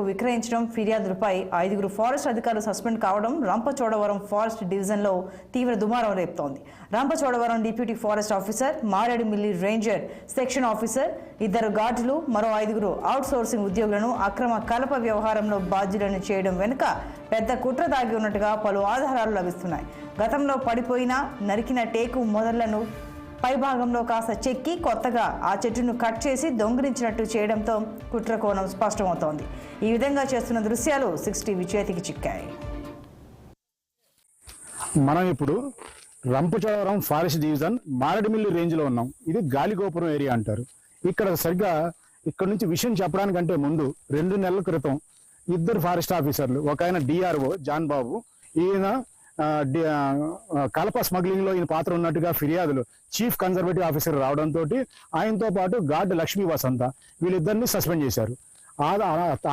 రైతులకు విక్రయించడం, ఫిర్యాదులపై 5 ఫారెస్ట్ అధికారులు సస్పెండ్ కావడం రంపచోడవరం ఫారెస్ట్ డివిజన్లో తీవ్ర దుమారం రేపుతోంది. Rampachodavaram deputy forest officer, Maredumilli ranger section officer, 2 గార్డులు, మరో 5 అవుట్సోర్సింగ్ ఉద్యోగులను అక్రమ కలప వ్యవహారంలో బాధ్యులను చేయడం వెనుక పెద్ద కుట్ర దాగి ఉన్నట్టుగా పలు ఆధారాలు లభిస్తున్నాయి. గతంలో పడిపోయిన, నరికిన టేకు మొదళ్లను పైభాగంలో కాస్త చెక్కి కొత్తగా ఆ చెట్టును కట్ చేసి దొంగిలించినట్టు చేయడంతో కుట్ర కోణం స్పష్టమవుతోంది. ఈ విధంగా చేస్తున్న దృశ్యాలు 6 టీవీ చేతికి చిక్కాయి. మనం ఇప్పుడు Rampachodavaram forest division Maredumilli range లో ఉన్నాం. ఇది గాలిగోపురం ఏరియా అంటారు. ఇక్కడ నుంచి విషయం చెప్పడానికంటే ముందు 2 నెలల క్రితం 2 ఫారెస్ట్ ఆఫీసర్లు, ఒక ఆయన డిఆర్ఓ జాన్ బాబు, ఈయన కలప స్మగ్లింగ్ లో ఈయన పాత్ర ఉన్నట్టుగా ఫిర్యాదులు చీఫ్ కన్జర్వేటివ్ ఆఫీసర్ రావడంతో ఆయనతో పాటు గార్డు లక్ష్మీ వసంత వీళ్ళిద్దరిని సస్పెండ్ చేశారు.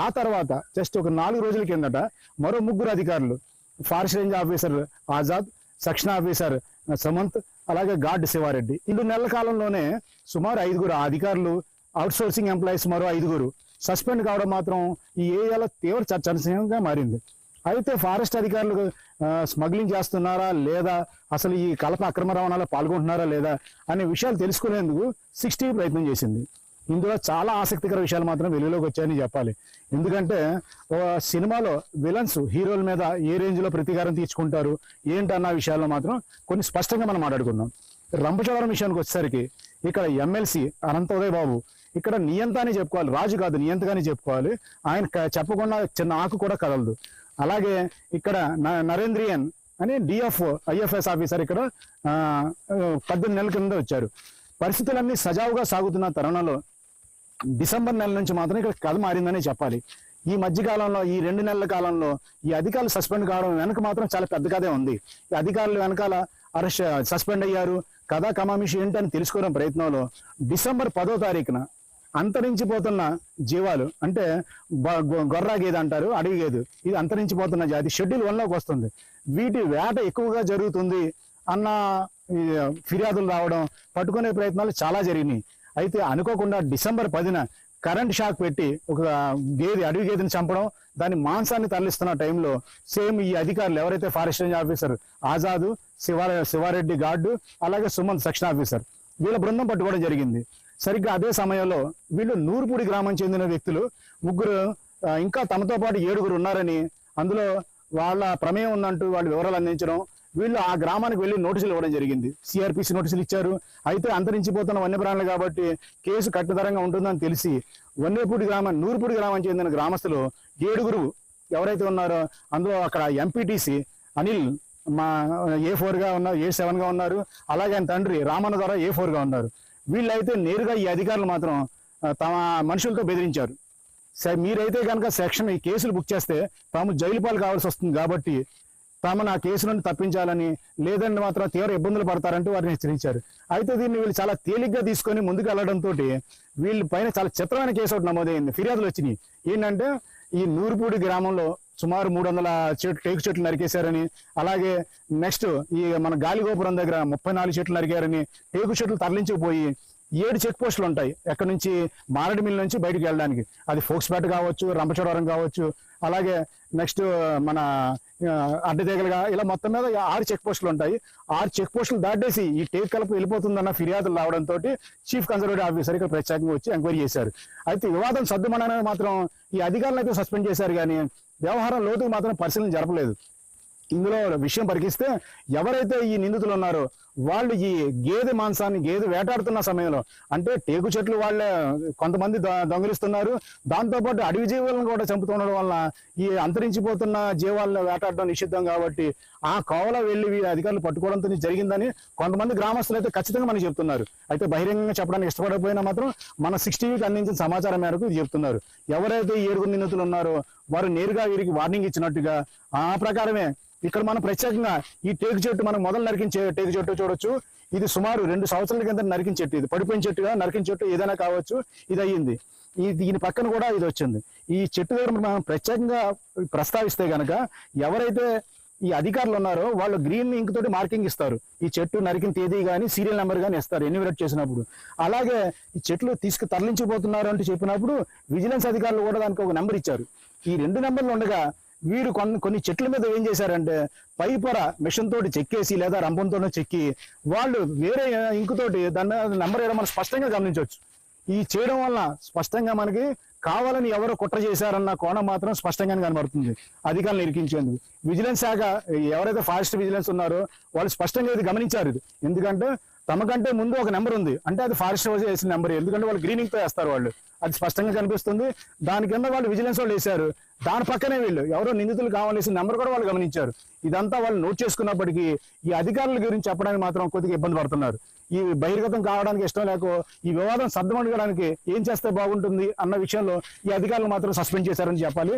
ఆ తర్వాత జస్ట్ ఒక 4 రోజుల కిందట మరో 3 అధికారులు, forest range officer Azad, section officer Samanth, అలాగే గార్డు శివారెడ్డి, 2 నెలల కాలంలోనే సుమారు 5 అధికారులు, అవుట్సోర్సింగ్ ఎంప్లాయీస్ మరో 5 సస్పెండ్ కావడం మాత్రం ఈ ఏరియాలో తీవ్ర చర్చనీయంగా మారింది. అయితే ఫారెస్ట్ అధికారులు స్మగ్లింగ్ చేస్తున్నారా లేదా, అసలు ఈ కలప అక్రమ రవాణాలో పాల్గొంటున్నారా లేదా అనే విషయాలు తెలుసుకునేందుకు 60 ప్రయత్నం చేసింది. ఇందులో చాలా ఆసక్తికర విషయాలు మాత్రం వెలుగులోకి వచ్చాయని చెప్పాలి. ఎందుకంటే సినిమాలో విలన్స్ హీరోల మీద ఏ రేంజ్లో ప్రతీకారం తీర్చుకుంటారు ఏంటన్న విషయాల్లో మాత్రం కొన్ని స్పష్టంగా మనం మాట్లాడుకుందాం. రంపచోడవరం విషయానికి వచ్చేసరికి ఇక్కడ ఎమ్మెల్సీ అనంతోదయ్ బాబు ఇక్కడ నియంత అని చెప్పుకోవాలి, రాజు కాదు నియంతగానే చెప్పుకోవాలి. ఆయన చెప్పకుండా చిన్న ఆకు కూడా కదలదు. అలాగే ఇక్కడ నరేంద్రియన్ అని ఐఎఫ్ఎస్ ఆఫీసర్ ఇక్కడ 18 నెలల కింద వచ్చారు. పరిస్థితులన్నీ సజావుగా సాగుతున్న తరుణంలో డిసెంబర్ నెల నుంచి మాత్రం ఇక్కడ కథ మారిందనే చెప్పాలి. ఈ మధ్యకాలంలో ఈ 2 నెలల కాలంలో ఈ అధికారులు సస్పెండ్ కావడం వెనక మాత్రం చాలా పెద్ద కథే ఉంది. ఈ అధికారులు వెనకాల సస్పెండ్ అయ్యారు, కథా కమామిషి ఏంటని తెలుసుకోవడం ప్రయత్నంలో డిసెంబర్ 10వ తారీఖున అంతరించిపోతున్న జీవాలు, అంటే గొర్రా గేదె అంటారు, అడవి గేదె, ఇది అంతరించిపోతున్న జాతి షెడ్యూల్ 1లోకి వస్తుంది. వీటి వేట ఎక్కువగా జరుగుతుంది అన్న ఫిర్యాదులు రావడం, పట్టుకునే ప్రయత్నాలు చాలా జరిగినాయి. అయితే అనుకోకుండా డిసెంబర్ 10న కరెంట్ షాక్ పెట్టి ఒక అడవి గేదెని చంపడం, దాని మాంసాన్ని తరలిస్తున్న టైంలో సేమ్ ఈ అధికారులు ఎవరైతే forest range officer Azad, Shiva Reddy guard, అలాగే సుమంత్ సెక్షన్ ఆఫీసర్, వీళ్ళ బృందం పట్టుకోవడం జరిగింది. సరిగ్గా అదే సమయంలో వీళ్ళు నూరుపూడి గ్రామం చెందిన వ్యక్తులు 3 ఇంకా తమతో పాటు 7 ఉన్నారని, అందులో వాళ్ళ ప్రమేయం ఉందంటూ వాళ్ళు వివరాలు అందించడం, వీళ్ళు ఆ గ్రామానికి వెళ్ళి నోటీసులు ఇవ్వడం జరిగింది. సిఆర్పిసి నోటీసులు ఇచ్చారు. అయితే అంతరించిపోతున్న వన్యప్రాణులు కాబట్టి కేసు కట్టుదరంగా ఉంటుందని తెలిసి నూరుపూడి గ్రామం చెందిన గ్రామస్తులు 7 ఎవరైతే ఉన్నారో అందులో అక్కడ ఎంపీటీసీ అనిల్ A4గా ఉన్నారు, A7గా ఉన్నారు, అలాగే ఆయన తండ్రి రామన్న ద్వారా A4గా ఉన్నారు. వీళ్ళైతే నేరుగా ఈ అధికారులు మాత్రం తమ మనుషులతో బెదిరించారు. మీరైతే కనుక సెక్షన్ ఈ కేసులు బుక్ చేస్తే తాము జైలు పాలు కావాల్సి వస్తుంది కాబట్టి తాము ఆ కేసు నుండి తప్పించాలని, లేదంటే మాత్రం తీవ్ర ఇబ్బందులు పడతారంటూ వారిని హెచ్చరించారు. అయితే దీన్ని వీళ్ళు చాలా తేలిగ్గా తీసుకొని ముందుకు వెళ్లడంతో వీళ్ళ పైన చాలా చిత్రమైన కేసు ఒకటి నమోదైంది. ఫిర్యాదులు వచ్చినాయి. ఏంటంటే ఈ నూరుపూడి గ్రామంలో సుమారు 300 టేకు చెట్లు నరికేశారని, అలాగే నెక్స్ట్ ఈ మన గాలిగోపురం దగ్గర 34 చెట్లు నరికారని, టేకు చెట్లు తరలించిపోయి 7 చెక్ పోస్టులు ఉంటాయి ఎక్కడి నుంచి మారేడుమిల్లి నుంచి బయటకు వెళ్ళడానికి. అది ఫోక్స్పేట కావచ్చు, రంపచోడవరం కావచ్చు, అలాగే నెక్స్ట్ మన అడ్డదేగలుగా, ఇలా మొత్తం మీద 6 చెక్ పోస్టులు ఉంటాయి. 6 చెక్ పోస్టులు దాటేసి ఈ టేక్ కలప వెళ్ళిపోతుందన్న ఫిర్యాదులు రావడంతో చీఫ్ కన్జర్వేటివ్ ఆఫీసర్ ఇక్కడ ప్రత్యేకంగా వచ్చి ఎంక్వైరీ చేశారు. అయితే వివాదం సద్దుమననే మాత్రం ఈ అధికారులు అయితే సస్పెండ్ చేశారు, కానీ వ్యవహారం లోతుకు మాత్రం పరిశీలన జరపలేదు. ఇందులో విషయం పరికిస్తే ఎవరైతే ఈ నిందితులు ఉన్నారో వాళ్ళు ఈ గేదె వేటాడుతున్న సమయంలో, అంటే టేకు చెట్లు వాళ్ళే కొంతమంది దొంగిలిస్తున్నారు, దాంతోపాటు అడవి జీవులను కూడా చంపుతుండడం వల్ల ఈ అంతరించిపోతున్న జీవాలను వేటాడడం నిషిద్ధం కాబట్టి ఆ కోవలో వెళ్ళి వీరి అధికారులు పట్టుకోవడంతో జరిగిందని కొంతమంది గ్రామస్తులు అయితే ఖచ్చితంగా మనకి చెప్తున్నారు. అయితే బహిరంగంగా చెప్పడానికి ఇష్టపడకపోయినా మాత్రం మన 6 టీవీకి అందించిన సమాచారం మేరకు ఇది చెప్తున్నారు. ఎవరైతే 7 నిందితులు ఉన్నారో వారు నేరుగా వీరికి వార్నింగ్ ఇచ్చినట్టుగా ఆ ప్రకారమే ఇక్కడ మనం ప్రత్యేకంగా ఈ టేకు చెట్టు మనం మొదలు నరికించే టేకు చెట్టు చూడొచ్చు. ఇది సుమారు 2 సంవత్సరాల కింద నరికిన చెట్టు, ఇది పడిపోయిన చెట్టుగా నరికిన చెట్టు ఏదైనా కావచ్చు, ఇది అయ్యింది. దీని పక్కన కూడా ఇది వచ్చింది. ఈ చెట్టు దగ్గర మనం ప్రత్యేకంగా ప్రస్తావిస్తే గనక ఎవరైతే ఈ అధికారులు ఉన్నారో వాళ్ళు గ్రీన్ ఇంక్ తోటి మార్కింగ్ ఇస్తారు. ఈ చెట్టు నరికిన తేదీ కానీ సీరియల్ నెంబర్ కానీ ఇస్తారు ఎన్యూమరేట్ చేసినప్పుడు. అలాగే ఈ చెట్లు తరలించిపోతున్నారు అంటే చెప్పినప్పుడు విజిలెన్స్ అధికారులు కూడా దానికి ఒక నెంబర్ ఇచ్చారు. ఈ 2 నెంబర్లు ఉండగా వీరు కొన్ని చెట్ల మీద ఏం చేశారంటే పై పొర మిషన్ తోటి చెక్కేసి లేదా రంపంతోనో చెక్కి వాళ్ళు వేరే ఇంకుతోటి దాన్ని నెంబర్ వేయడం మనం స్పష్టంగా గమనించవచ్చు. ఈ చేయడం వల్ల స్పష్టంగా మనకి కావాలని ఎవరో కుట్ర చేశారన్న కోణం మాత్రం స్పష్టంగానే కనబడుతుంది. అధికారులు ఇరికించేందుకు విజిలెన్స్ శాఖ ఎవరైతే ఫారెస్ట్ విజిలెన్స్ ఉన్నారో వాళ్ళు స్పష్టంగా ఇది గమనించారు. ఇది ఎందుకంటే తమకంటే ముందు ఒక నెంబర్ ఉంది అంటే అది ఫారెస్ట్ వేసిన నెంబర్, ఎందుకంటే వాళ్ళు గ్రీనింగ్ తో వేస్తారు వాళ్ళు, అది స్పష్టంగా కనిపిస్తుంది. దాని కింద వాళ్ళు విజిలెన్స్ వాళ్ళు వేశారు, దాని పక్కనే వీళ్ళు ఎవరో నిందితులు కావాల్సిన నెంబర్ కూడా వాళ్ళు గమనించారు. ఇదంతా వాళ్ళు నోట్ చేసుకున్నప్పటికీ ఈ అధికారుల గురించి చెప్పడానికి మాత్రం కొద్దిగా ఇబ్బంది పడుతున్నారు. ఈ బహిర్గతం కావడానికి ఇష్టం లేకో ఈ వివాదం సర్దుమణగడానికి ఏం చేస్తే బాగుంటుంది అన్న విషయంలో ఈ అధికారులు మాత్రం సస్పెండ్ చేశారని చెప్పాలి.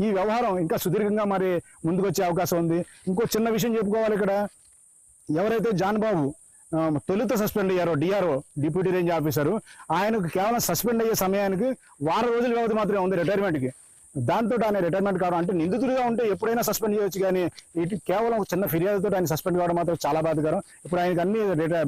ఈ వ్యవహారం ఇంకా సుదీర్ఘంగా మరి ముందుకు వచ్చే అవకాశం ఉంది. ఇంకో చిన్న విషయం చెప్పుకోవాలి. ఇక్కడ ఎవరైతే జాన్ బాబు తొలుత సస్పెండ్ అయ్యారో డిఆర్ఓ డిప్యూటీ రేంజ్ ఆఫీసరు, ఆయనకు కేవలం సస్పెండ్ అయ్యే సమయానికి 6 రోజుల వ్యవధి మాత్రమే ఉంది రిటైర్మెంట్కి. దాంతో ఆయన రిటైర్మెంట్ కావడం అంటే నిందితుడిగా ఉంటే ఎప్పుడైనా సస్పెండ్ చేయొచ్చు, కానీ ఇటు కేవలం ఒక చిన్న ఫిర్యాదుతో ఆయన సస్పెండ్ కావడం మాత్రం చాలా బాధాకరం. ఇప్పుడు ఆయనకు అన్ని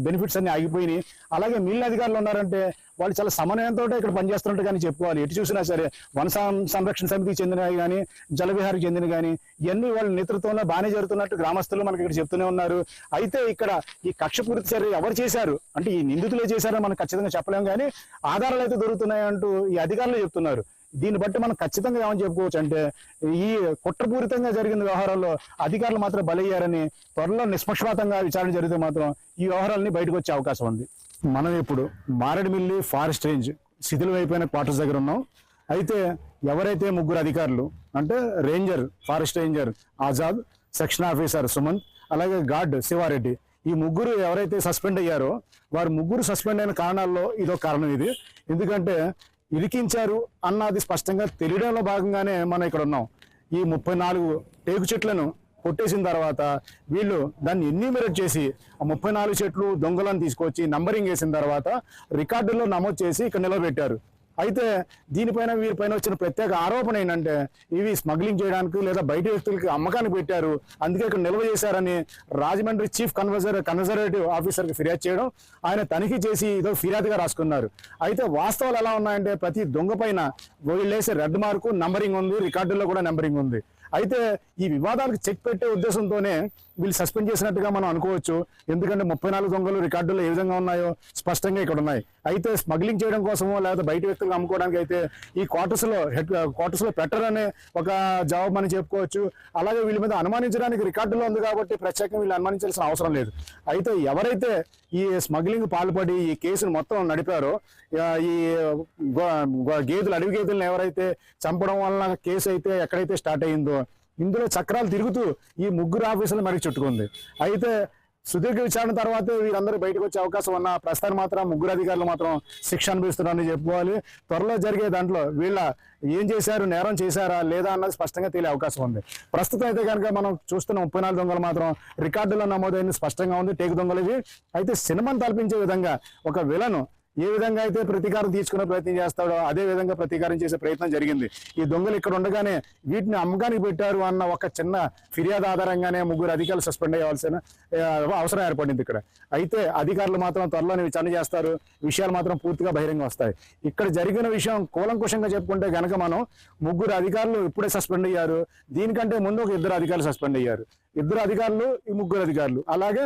బెనిఫిట్స్ అన్ని ఆగిపోయినాయి. అలాగే మిగిలిన అధికారులు ఉన్నారంటే వాళ్ళు చాలా సమన్వయంతో ఇక్కడ పనిచేస్తున్నట్టు కానీ చెప్పుకోవాలి. ఎటు చూసినా సరే వన సంరక్షణ సమితికి చెందినవి కానీ జలవిహారికి చెందిన కానీ ఇవన్నీ వాళ్ళ నేతృత్వంలో బాగానే జరుగుతున్నట్టు గ్రామస్తులు మనకి ఇక్కడ చెప్తూనే ఉన్నారు. అయితే ఇక్కడ ఈ కక్షపూరిత చర్య ఎవరు చేశారు అంటే ఈ నిందితులే చేశారని మనం ఖచ్చితంగా చెప్పలేము, కానీ ఆధారాలు అయితే దొరుకుతున్నాయంటూ ఈ అధికారులు చెప్తున్నారు. దీన్ని బట్టి మనం ఖచ్చితంగా ఏమని చెప్పుకోవచ్చు అంటే ఈ కుట్రపూరితంగా జరిగిన వ్యవహారంలో అధికారులు మాత్రం బలయ్యారని, త్వరలో నిష్పక్షపాతంగా విచారణ జరిగితే మాత్రం ఈ వ్యవహారాలని బయటకు వచ్చే అవకాశం ఉంది. మనం ఇప్పుడు మారేడుమిల్లి ఫారెస్ట్ రేంజ్ శిథిలమైపోయిన క్వార్టర్స్ దగ్గర ఉన్నాం. అయితే ఎవరైతే 3 అధికారులు అంటే ranger, forest ranger Azad, section officer Sumanth, అలాగే గార్డ్ శివారెడ్డి, ఈ 3 ఎవరైతే సస్పెండ్ అయ్యారో వారు 3 సస్పెండ్ అయిన కారణాల్లో ఇదో కారణం. ఇది ఎందుకంటే ఇరికించారు అన్నది స్పష్టంగా తెలియడంలో భాగంగానే మనం ఇక్కడ ఉన్నాం. ఈ 34 టేకు చెట్లను కొట్టేసిన తర్వాత వీళ్ళు దాన్ని ఎన్యూమరేట్ చేసి ఆ 34 చెట్లు దొంగలను తీసుకొచ్చి నంబరింగ్ వేసిన తర్వాత రికార్డుల్లో నమోదు చేసి ఇక్కడ నిలబెట్టారు. అయితే దీనిపైన వీరిపైన వచ్చిన ప్రత్యేక ఆరోపణ ఏంటంటే ఇవి స్మగ్లింగ్ చేయడానికి లేదా బయట వ్యక్తులకి అమ్మకానికి పెట్టారు, అందుకే ఇక్కడ నిల్వ చేశారని రాజమండ్రి చీఫ్ కన్జర్వేటివ్ ఆఫీసర్కి ఫిర్యాదు చేయడం, ఆయన తనిఖీ చేసి ఇదో ఫిర్యాదుగా రాసుకున్నారు. అయితే వాస్తవాలు ఎలా ఉన్నాయంటే ప్రతి దొంగ పైన వీళ్ళేసే రెడ్ మార్కు నంబరింగ్ ఉంది, రికార్డుల్లో కూడా నంబరింగ్ ఉంది. అయితే ఈ వివాదాలకు చెక్ పెట్టే ఉద్దేశంతోనే వీళ్ళు సస్పెండ్ చేసినట్టుగా మనం అనుకోవచ్చు. ఎందుకంటే 34 దొంగలు రికార్డుల్లో ఏ విధంగా ఉన్నాయో స్పష్టంగా ఇక్కడ ఉన్నాయి. అయితే స్మగ్లింగ్ చేయడం కోసమో లేదా బయట వ్యక్తులకు అమ్ముకోవడానికి అయితే ఈ క్వార్టర్స్లో పెట్టరనే ఒక జవాబు మనం చెప్పుకోవచ్చు. అలాగే వీళ్ళ మీద అనుమానించడానికి రికార్డులో ఉంది కాబట్టి ప్రత్యేకంగా వీళ్ళు అనుమానించాల్సిన అవసరం లేదు. అయితే ఎవరైతే ఈ స్మగ్లింగ్ పాల్పడి ఈ కేసును మొత్తం నడిపారో, ఈ గేదెలు అడవి గేదెలను ఎవరైతే చంపడం వలన కేసు అయితే ఎక్కడైతే స్టార్ట్ అయ్యిందో ఇందులో చక్రాలు తిరుగుతూ ఈ 3 ఆఫీసులు మరికి చుట్టుకుంది. అయితే సుదీర్ఘ విచారణ తర్వాతే వీరందరూ బయటకు వచ్చే అవకాశం ఉన్న ప్రస్తుతం మాత్రం 3 అధికారులు మాత్రం శిక్ష అనుభవిస్తున్నారని చెప్పుకోవాలి. త్వరలో జరిగే దాంట్లో వీళ్ళ ఏం చేశారు, నేరం చేశారా లేదా అన్నది స్పష్టంగా తెలియ అవకాశం ఉంది. ప్రస్తుతం అయితే కనుక మనం చూస్తున్న 34 దొంగలు మాత్రం రికార్డులో నమోదైంది స్పష్టంగా ఉంది, టేకు దొంగలు ఇవి. అయితే సినిమాను తలపించే విధంగా ఒక విలను ఏ విధంగా అయితే ప్రతీకారం తీసుకునే ప్రయత్నం చేస్తాడో అదే విధంగా ప్రతీకారం చేసే ప్రయత్నం జరిగింది. ఈ దొంగలు ఇక్కడ ఉండగానే వీటిని అమ్మకానికి పెట్టారు అన్న ఒక చిన్న ఫిర్యాదు ఆధారంగానే 3 అధికారులు సస్పెండ్ అయ్యాల్సిన అవసరం ఏర్పడింది ఇక్కడ. అయితే అధికారులు మాత్రం త్వరలోనే విచారణ చేస్తారు, విషయాలు మాత్రం పూర్తిగా బహిరంగ వస్తాయి. ఇక్కడ జరిగిన విషయం కూలంకుషంగా చెప్పుకుంటే గనక మనం 3 అధికారులు ఇప్పుడే సస్పెండ్ అయ్యారు, దీనికంటే ముందు ఒక 2 అధికారులు సస్పెండ్ అయ్యారు. 2 అధికారులు ఈ 3 అధికారులు, అలాగే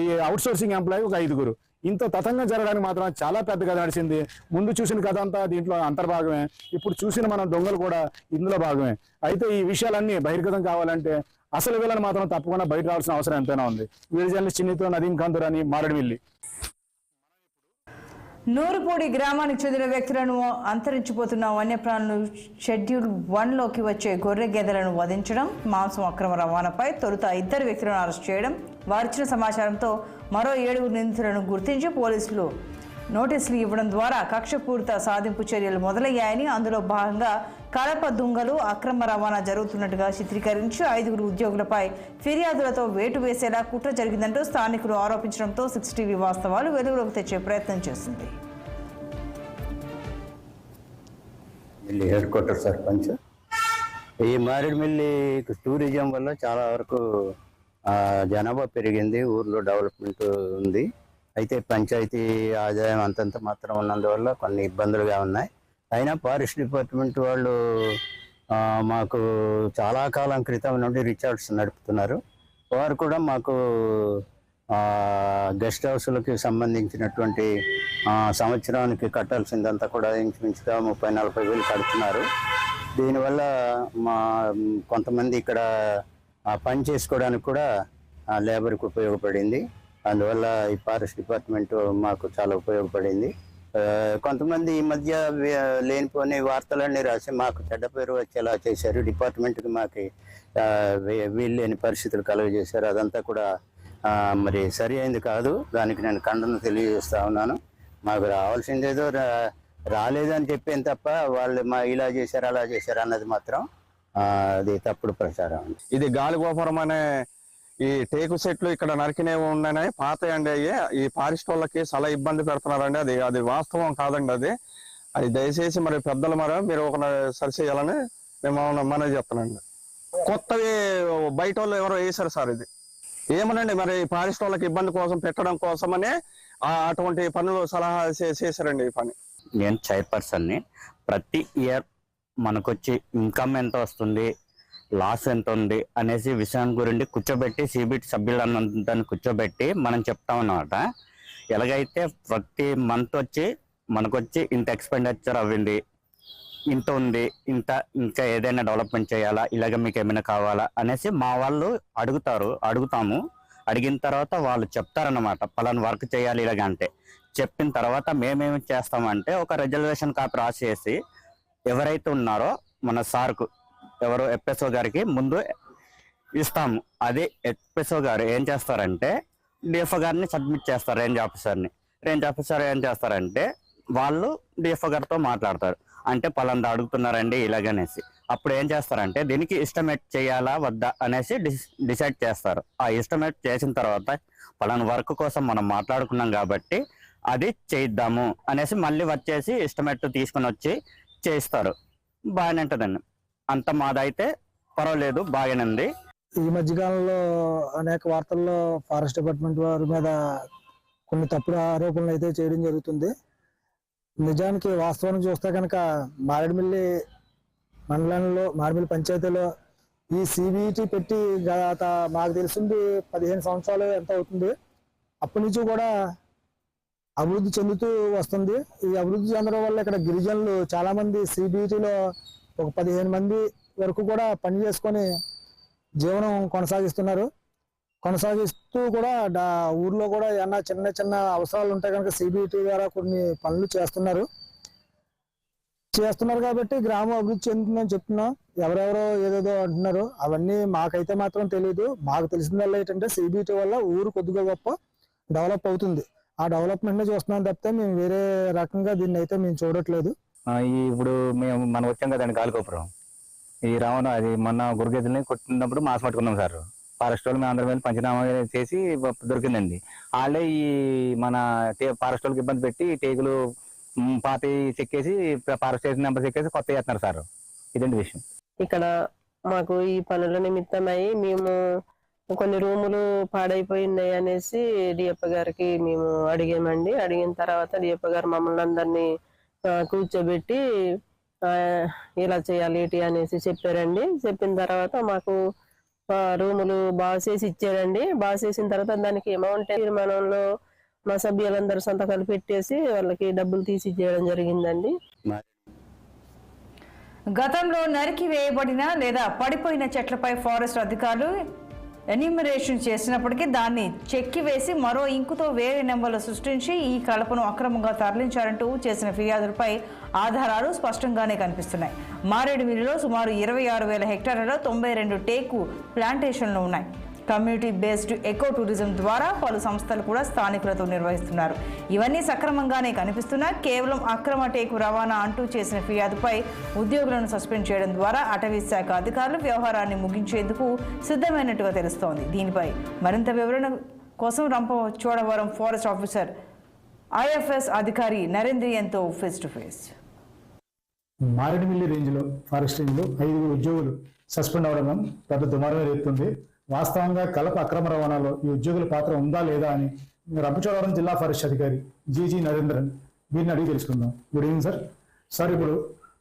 ఈ అవుట్ సోర్సింగ్ ఎంప్లాయీ ఒక 5. ఇంత తతంగం జరగడానికి మాత్రం చాలా పెద్ద కథ నడిచింది. ముందు చూసిన కథ అంతా దీంట్లో అంతర్భాగమే, ఇప్పుడు చూసిన మన దొంగలు కూడా ఇందులో భాగమే. అయితే ఈ విషయాలన్నీ బహిర్గతం కావాలంటే అసలు వీళ్ళని మాత్రం తప్పకుండా బయట రావాల్సిన అవసరం ఎంతైనా ఉంది. వీడియో జర్నలిస్ట్ చిన్నితో నదీం ఖాందురాని, మారేడుమిల్లి. నూరుపూడి గ్రామానికి చెందిన వ్యక్తులను అంతరించిపోతున్న వన్యప్రాణులు షెడ్యూల్ 1లోకి వచ్చే గొర్రె గేదెలను వధించడం, మాంసం అక్రమ రవాణాపై తొలుత 2 వ్యక్తులను అరెస్ట్ చేయడం, వారిచ్చిన సమాచారంతో మరో 7 నిందితులను గుర్తించి పోలీసులు నోటీసులు ఇవ్వడం ద్వారా కక్షపూరిత సాధింపు చర్యలు మొదలయ్యాయని, అందులో భాగంగా కలప దుంగలు అక్రమ రవాణా జరుగుతున్నట్టుగా చిత్రీకరించి 5 ఉద్యోగులపై ఫిర్యాదులతో వేటు వేసేలా కుట్ర జరిగిందంటూ స్థానికులు ఆరోపించడంతో 6 టీవీ వాస్తవాలు వెలుగులోకి తెచ్చే ప్రయత్నం చేసింది. హెడ్ క్వార్టర్ సర్పంచ్ ఈ మారేడుమిల్లి టూరిజం వల్ల చాలా వరకు జనాభా పెరిగింది, ఊర్లో డెవలప్మెంట్ ఉంది. అయితే పంచాయతీ ఆదాయం అంతంత మాత్రం ఉన్నందువల్ల కొన్ని ఇబ్బందులుగా ఉన్నాయి. అయినా ఫారెస్ట్ డిపార్ట్మెంట్ వాళ్ళు మాకు చాలా కాలం క్రితం నుండి రిచార్డ్స్ నడుపుతున్నారు. వారు కూడా మాకు గెస్ట్ హౌస్లకి సంబంధించినటువంటి సంవత్సరానికి కట్టాల్సిందంతా కూడా ఇంచుమించుగా 30-40 వేలు కడుతున్నారు. దీనివల్ల కొంతమంది ఇక్కడ పని చేసుకోవడానికి కూడా లేబర్కి ఉపయోగపడింది. అందువల్ల ఈ ఫారెస్ట్ డిపార్ట్మెంట్ మాకు చాలా ఉపయోగపడింది. కొంతమంది ఈ మధ్య లేనిపోని వార్తలన్నీ రాసి మాకు చెడ్డ పేరు వచ్చేలా చేశారు. డిపార్ట్మెంట్కి మాకు వీల్లేని పరిస్థితులు కలుగజేశారు. అదంతా కూడా మరి సరి అయింది కాదు. దానికి నేను ఖండన తెలియజేస్తా ఉన్నాను. మాకు రావాల్సిందేదో రాలేదని చెప్పేది తప్ప వాళ్ళు ఇలా చేశారు అలా చేశారు అన్నది మాత్రం అది తప్పుడు ప్రచారం. ఇది గాలిగోపురం అనే ఈ టేకు చెట్లు ఇక్కడ నరికినేవి ఉన్నాయి, పాతయండి. అయ్యి ఈ ఫారెస్ట్ వాళ్ళకి చాలా ఇబ్బంది పెడుతున్నారండి. అది వాస్తవం కాదండి. అది దయచేసి మరి పెద్దలు మీరు ఒక సరిచేయాలని మేము మనవి చెప్తున్నాండి. కొత్తవి బయట వాళ్ళు ఎవరో వేశారు సార్. ఇది ఏమనండి మరి ఫారెస్ట్ వాళ్ళకి ఇబ్బంది కోసం పెట్టడం కోసమనే అటువంటి పనులు సలహా చేశారండి ఈ పని. నేను చైర్పర్సన్ని. ప్రతి ఇయర్ మనకొచ్చి ఇన్కమ్ ఎంత వస్తుంది, లాస్ ఎంత ఉంది అనేసి విషయం గురించి కూర్చోబెట్టి సిబిటి సభ్యులందరినీ కూర్చోబెట్టి మనం చెప్తామన్నమాట. ఎలాగైతే ప్రతి మంత్ వచ్చి మనకొచ్చి ఇంత ఎక్స్పెండిచర్ అవ్వింది, ఇంత ఉంది, ఇంకా ఏదైనా డెవలప్మెంట్ చేయాలా, ఇలాగ మీకు ఏమైనా కావాలా అనేసి మా వాళ్ళు అడుగుతాము. అడిగిన తర్వాత వాళ్ళు చెప్తారన్నమాట, పలానా వర్క్ చేయాలి ఇలాగ అంటే. చెప్పిన తర్వాత మేమేమి చేస్తామంటే ఒక రిజర్వేషన్ కాపీ రాసేసి ఎవరైతే ఉన్నారో మన సార్కు, ఎవరో ఎఫ్ఎస్ఓ గారికి ముందు ఇస్తాము. అది ఎఫ్ఎస్ఓ గారు ఏం చేస్తారంటే డిఎఫ్ఓ గారిని సబ్మిట్ చేస్తారు. రేంజ్ ఆఫీసర్ ఏం చేస్తారంటే వాళ్ళు డిఎఫ్ఓ గారితో మాట్లాడతారు. అంటే పలానా అడుగుతున్నారండి ఇలాగనేసి. అప్పుడు ఏం చేస్తారంటే దీనికి ఎస్టిమేట్ చేయాలా వద్దా అనేసి డిసైడ్ చేస్తారు. ఆ ఎస్టిమేట్ చేసిన తర్వాత పలానా వర్క్ కోసం మనం మాట్లాడుకున్నాం కాబట్టి అది చేయిద్దాము అనేసి మళ్ళీ వచ్చేసి ఎస్టిమేట్ తీసుకుని వచ్చి చేయిస్తారు. బాగానే ఉంటుందండి. అంత మాదైతే పర్వాలేదు, బాగానే ఉంది. ఈ మధ్యకాలంలో అనేక వార్తల్లో ఫారెస్ట్ డిపార్ట్మెంట్ వారి మీద కొన్ని తప్పుడు ఆరోపణలు అయితే చేయడం జరుగుతుంది. నిజానికి వాస్తవానికి చూస్తే కనుక మారేడుమిల్లి మండలంలో, మారేడుమిల్లి పంచాయతీలో ఈ సిబిటి పెట్టి గత మాకు తెలిసింది 15 సంవత్సరాలు ఎంత అవుతుంది. అప్పటి నుంచి కూడా అభివృద్ధి చెందుతూ వస్తుంది. ఈ అభివృద్ధి చెందడం వల్ల ఇక్కడ గిరిజనులు చాలా మంది సిబిటిలో ఒక 15 మంది వరకు కూడా పని చేసుకొని జీవనం కొనసాగిస్తూ కూడా ఊర్లో కూడా ఏమన్నా చిన్న అవసరాలు ఉంటే కనుక సిబిటి ద్వారా కొన్ని పనులు చేస్తున్నారు కాబట్టి గ్రామం అభివృద్ధి చెందుతుందని చెప్తున్నాం. ఎవరెవరో ఏదేదో అంటున్నారు, అవన్నీ మాకైతే మాత్రం తెలియదు. మాకు తెలిసిందల్లా ఏంటంటే సిబిటి వల్ల ఊరు కొద్దిగా గొప్ప డెవలప్ అవుతుంది. ఆ డెవలప్మెంట్ చూస్తున్నాం తప్పితే మేము వేరే రకంగా దీన్ని అయితే మేము చూడట్లేదు. ఇప్పుడు మనం వచ్చాం కదండి గాలిగోపురం. ఈ రావణ అది మొన్న గురిగేతుల్ని కొట్టినప్పుడు మాస్ పట్టుకున్నాం సార్. ఫారెస్ట్ వాళ్ళు మేము అందరి మీద పంచనామా చేసి దొరికిందండి. వాళ్ళే ఈ మన ఫారెస్ట్ వాళ్ళకి ఇబ్బంది పెట్టి టేకులు పాతి చెక్కేసి ఫారెస్ట్ స్టేషన్ నెంబర్ చెక్కేసి కొత్త చేస్తున్నారు సార్. ఇదండి విషయం. ఇక్కడ మాకు ఈ పనుల నిమిత్తమై మేము కొన్ని రూములు పాడైపోయినాయి అనేసి డిఎప్ప గారికి మేము అడిగామండి. అడిగిన తర్వాత డిఎప్ప గారు మమ్మల్ని అందరినీ కూర్చోబెట్టి ఇలా చేయాలి ఏంటి అనేసి చెప్పారండి. చెప్పిన తర్వాత మాకు రూములు బాగు చేసి ఇచ్చారండి. బాగు చేసిన తర్వాత దానికి అమౌంట్ తీర్మానంలో మా సభ్యులందరూ సంతకాలు పెట్టేసి వాళ్ళకి డబ్బులు తీసి ఇచ్చేయడం జరిగిందండి. గతంలో నరికి వేయబడిన లేదా పడిపోయిన చెట్లపై ఫారెస్ట్ అధికారులు ఎన్యూమరేషన్ చేసినప్పటికీ దాన్ని చెక్కివేసి మరో ఇంకుతో వేరే నెంబర్లు సృష్టించి ఈ కలపను అక్రమంగా తరలించారంటూ చేసిన ఫిర్యాదులపై ఆధారాలు స్పష్టంగానే కనిపిస్తున్నాయి. మారేడుమిల్లిలో సుమారు 26,000 హెక్టార్లలో 92 టేకు ప్లాంటేషన్లు ఉన్నాయి. కమ్యూనిటీ బేస్డ్ ఎకో టూరిజం ద్వారా పలు సంస్థలు కూడా స్థానికులతో నిర్వహిస్తున్నారు. ఇవన్నీ సక్రమంగానే కనిపిస్తున్నా కేవలం అక్రమ టేకు రవాణా అంటూ చేసిన ఫిర్యాదుపై ఉద్యోగులను సస్పెండ్ చేయడం ద్వారా అటవీ శాఖ అధికారులు వ్యవహారాన్ని ముగించేందుకు సిద్ధమైనట్టుగా తెలుస్తోంది. దీనిపై మరింత వివరణ కోసం రంపచోడవరం ఫారెస్ట్ ఆఫీసర్ ఐఎఫ్ఎస్ అధికారి నరేంద్రియన్తో ఫేస్ టు ఫేస్. మారేడుమిల్లి రేంజ్లో ఫారెస్ట్ రేంజ్లో 5 ఉద్యోగులు సస్పెండ్ అవడం పెద్ద దుమారం రేపుతుంది. వాస్తవంగా కలప అక్రమ రవాణాలో ఈ ఉద్యోగుల పాత్ర ఉందా లేదా అని రంపచోడవరం జిల్లా ఫారెస్ట్ అధికారి జీజీ నరేంద్రన్ వీరిని అడిగి తెలుసుకుందాం. Good evening sir. సార్, ఇప్పుడు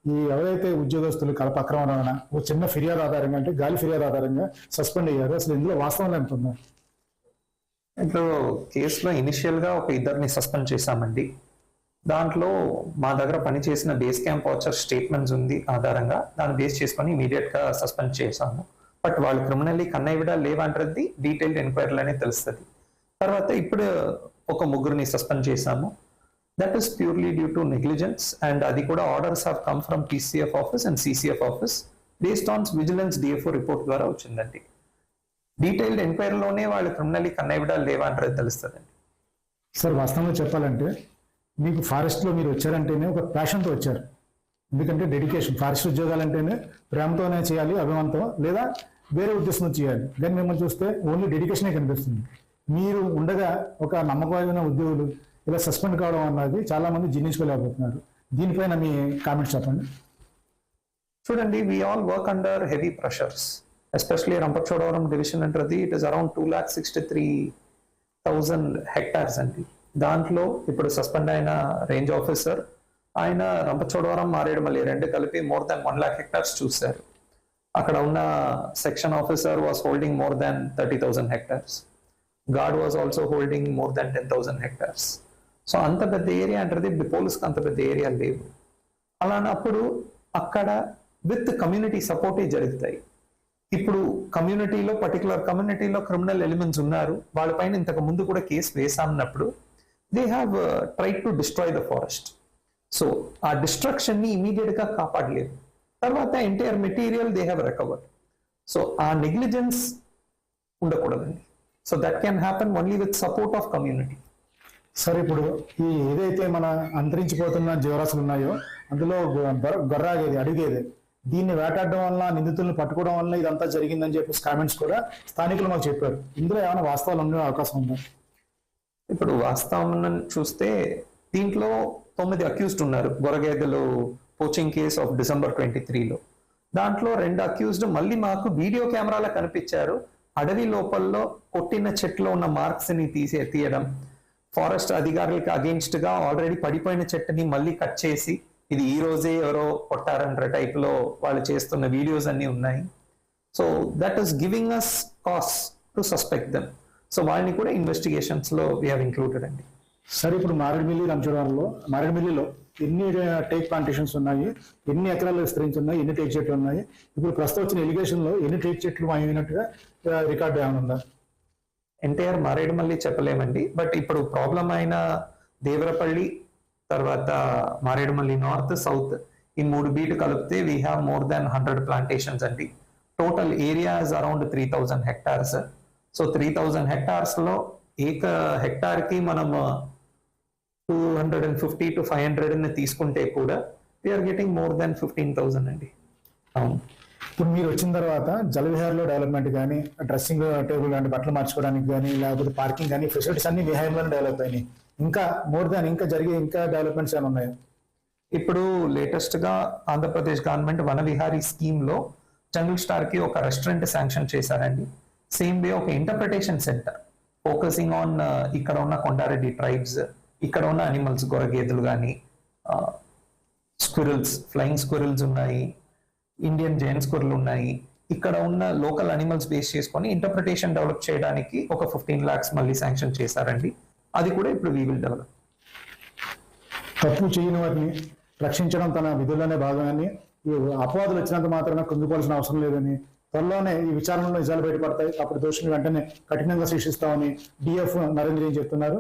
ఈ ఎవరైతే ఉద్యోగస్తులు కలప అక్రమ రవాణా ఒక చిన్న ఫిర్యాదు ఆధారంగా అంటే గాలి ఫిర్యాదు ఆధారంగా సస్పెండ్ అయ్యారు, అసలు ఇందులో వాస్తవం ఎంత ఉందా? ఇప్పుడు కేసులో ఇనిషియల్ గా ఒక ఇద్దరిని సస్పెండ్ చేశామండి. దాంట్లో మా దగ్గర పనిచేసిన బేస్ క్యాంప్ వాచర్ స్టేట్మెంట్స్ ఉంది ఆధారంగా, దాన్ని బేస్ చేసుకొని ఇమీడియట్ గా సస్పెండ్ చేశాము. బట్ వాళ్ళు క్రిమినల్లీ కన్నయ్యడా లేవంటది డీటెయిల్డ్ ఎంక్వైరీలోనే తెలుస్తుంది. తర్వాత ఇప్పుడు ఒక ముగ్గురిని సస్పెండ్ చేశాము. That is purely due to negligence, and అది కూడా orders have come from PCF office and CCF office based on vigilance DFO report ద్వారా వచ్చిందండి. డీటెయిల్డ్ ఎంక్వైరీలోనే వాళ్ళు క్రిమినల్లీ కన్నయ్యడా లేవంటది తెలుస్తుందండి. సార్ వాస్తవంగా చెప్పాలంటే మీకు ఫారెస్ట్లో మీరు వచ్చారంటేనే ఒక ప్యాషన్తో వచ్చారు. ఎందుకంటే డెడికేషన్, ఫారెస్ట్ ఉద్యోగాలంటేనే ప్రేమతోనే చేయాలి, అభిమానంతో, లేదా వేరే ఉద్దేశంతో చేయాలి. కానీ మిమ్మల్ని చూస్తే ఓన్లీ డెడికేషనే కనిపిస్తుంది. మీరు ఉండగా ఒక నమ్మకమైన ఉద్యోగులు ఇలా సస్పెండ్ కావడం అన్నది చాలా మంది జీర్ణించుకోలేకపోతున్నారు. దీనిపైన మీ కామెంట్స్ చెప్పండి. చూడండి, we all work under heavy pressures, especially Rampachodavaram division అంటది ఇట్ ఇస్ అరౌండ్ 2,63,000 hectares అండి. దాంట్లో ఇప్పుడు సస్పెండ్ అయిన రేంజ్ ఆఫీసర్ ఆయన రంపచోడవరం మారేడుమల్లి రెండు కలిపి మోర్ దాన్ 1 lakh hectares చూశారు. అక్కడ ఉన్న section officer was holding more than 30,000 hectares. Guard was also holding more than 10,000 hectares. So అంత పెద్ద ఏరియా అంటది పోలీస్కి అంత పెద్ద ఏరియా లేవు. అలానప్పుడు అక్కడ విత్ కమ్యూనిటీ సపోర్టే జరుగుతాయి. ఇప్పుడు కమ్యూనిటీలో పర్టికులర్ కమ్యూనిటీలో క్రిమినల్ ఎలిమెంట్స్ ఉన్నారు, వాళ్ళపైన ఇంతకు ముందు కూడా కేసు వేసామన్నప్పుడు they have tried to destroy the forest. So ఆ డిస్ట్రక్షన్ ని ఇమీడియట్ గా కాపాడలేదు. తర్వాత entire material they have recovered. So ఆ నెగ్లిజెన్స్ ఉండకూడదండి. So that can happen only with support of community. Sir ఇప్పుడు ఈ ఏదైతే మన అంతరించిపోతున్న జీవరాశులు ఉన్నాయో అందులో గొర్రాగేది, అడిగేది, దీన్ని వేటాడడం వల్ల, నిందితులను పట్టుకోవడం వల్ల ఇదంతా జరిగిందని చెప్పి కామెంట్స్ కూడా స్థానికులు మాకు చెప్పారు. ఇందులో ఏమైనా వాస్తవాలు ఉండే అవకాశం ఉందా? ఇప్పుడు వాస్తవం చూస్తే దీంట్లో 9 అక్యూజ్డ్ ఉన్నారు. గొరగేదెలు పోచింగ్ కేస్ ఆఫ్ December 23లో. దాంట్లో 2 అక్యూజ్డ్ మళ్ళీ మాకు వీడియో కెమెరాలో కనిపించారు. అడవి లోపల్లో కొట్టిన చెట్లో ఉన్న మార్క్స్ ని తీయడం, ఫారెస్ట్ అధికారులకు అగేన్స్ట్ గా ఆల్రెడీ పడిపోయిన చెట్టుని మళ్ళీ కట్ చేసి ఇది ఈ రోజే ఎవరో కొట్టారంటే టైప్ లో వాళ్ళు చేస్తున్న వీడియోస్ అన్ని ఉన్నాయి. So that is giving us cause to suspect them. So వాళ్ళని కూడా ఇన్వెస్టిగేషన్స్ లో వీ హావ్ ఇంక్లూడెడ్ అండి. సరే, ఇప్పుడు మారేడుమిల్లిలో ఎన్ని టేక్ ప్లాంటేషన్స్ ఉన్నాయి, ఎన్ని ఎకరాలు విస్తరించి ఉన్నాయి, ఎన్ని టేక్ చెట్లు ఉన్నాయి, ఇప్పుడు ప్రస్తుతం వచ్చిన ఎలిగేషన్ లో ఎన్ని టేక్ చెట్లు అయినట్టుగా రికార్డు ఏమైనా ఉందా? ఎన్టీఆర్ మారేడుమల్లి చెప్పలేమండి, బట్ ఇప్పుడు ప్రాబ్లం అయిన దేవరపల్లి, తర్వాత మారేడుమల్లి నార్త్, సౌత్ ఈ 3 బీట్ కలిపితే we have more than 100 plantations అండి. Total area is around 3,000 hectares. So 3,000 hectares లో ఏక హెక్టార్ కి మనం 250 to 500 తీసుకుంటే కూడా వీఆర్ గెటింగ్ మోర్ దాన్ 15,000 అండి. అవును. ఇప్పుడు మీరు వచ్చిన తర్వాత జలవిహార్లో డెవలప్మెంట్ కానీ, డ్రెస్సింగ్ టేబుల్ కానీ, బట్టలు మార్చుకోవడానికి కానీ, లేకపోతే పార్కింగ్ కానీ, ఫెసిలిటీస్ అన్ని విహాయంలోనే డెవలప్ అయినాయి. ఇంకా మోర్ దాన్ ఇంకా డెవలప్మెంట్స్ ఏమైనా ఉన్నాయా? ఇప్పుడు లేటెస్ట్ గా ఆంధ్రప్రదేశ్ గవర్నమెంట్ వన విహారీ స్కీమ్ లో జంగిల్ స్టార్ కి ఒక రెస్టారెంట్ శాంక్షన్ చేశారండి. సేమ్ వే ఒక ఇంటర్ప్రిటేషన్ సెంటర్ ఫోకసింగ్ ఆన్ ఇక్కడ ఉన్న కొండారెడ్డి ట్రైబ్స్, ఇక్కడ ఉన్న అనిమల్స్, గొరగేదెలు కానీ, స్క్విరల్స్, ఫ్లయింగ్ స్క్విరల్స్ ఉన్నాయి, ఇండియన్ జైన్ స్క్విరల్ ఉన్నాయి. ఇక్కడ ఉన్న లోకల్ అనిమల్స్ బేస్ చేసుకొని ఇంటర్ప్రిటేషన్ డెవలప్ చేయడానికి ఒక 15 lakhs మళ్ళీ శాంక్షన్ చేశారండి. అది కూడా ఇప్పుడు వీ విల్ డెవలప్. తప్పు చేయని వాటిని రక్షించడం తన విధుల్లోనే భాగమని, ఈ అపవాదులు వచ్చినంత మాత్రమే కుంగిపోవాల్సిన అవసరం లేదని, త్వరలోనే ఈ విచారణలో నిజాలు బయటపడతాయి, అప్పుడు దోషులను వెంటనే కఠినంగా శిక్షిస్తామని DF నరేంద్ర చెప్తున్నారు.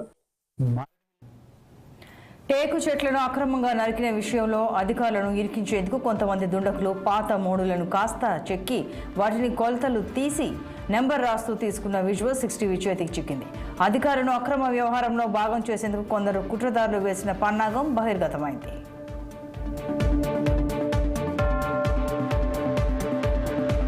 టేకు చెట్లను అక్రమంగా నరికిన విషయంలో అధికారులను ఇరికించేందుకు కొంతమంది దుండకులు పాత మోడులను కాస్త చెక్కి వాటిని కొలతలు తీసి నెంబర్ రాస్తూ తీసుకున్న విజువల్ 60 చేతికి చిక్కింది. అధికారులను అక్రమ వ్యవహారంలో భాగం చేసేందుకు కొందరు కుట్రదారులు వేసిన పన్నాగం బహిర్గతమైంది.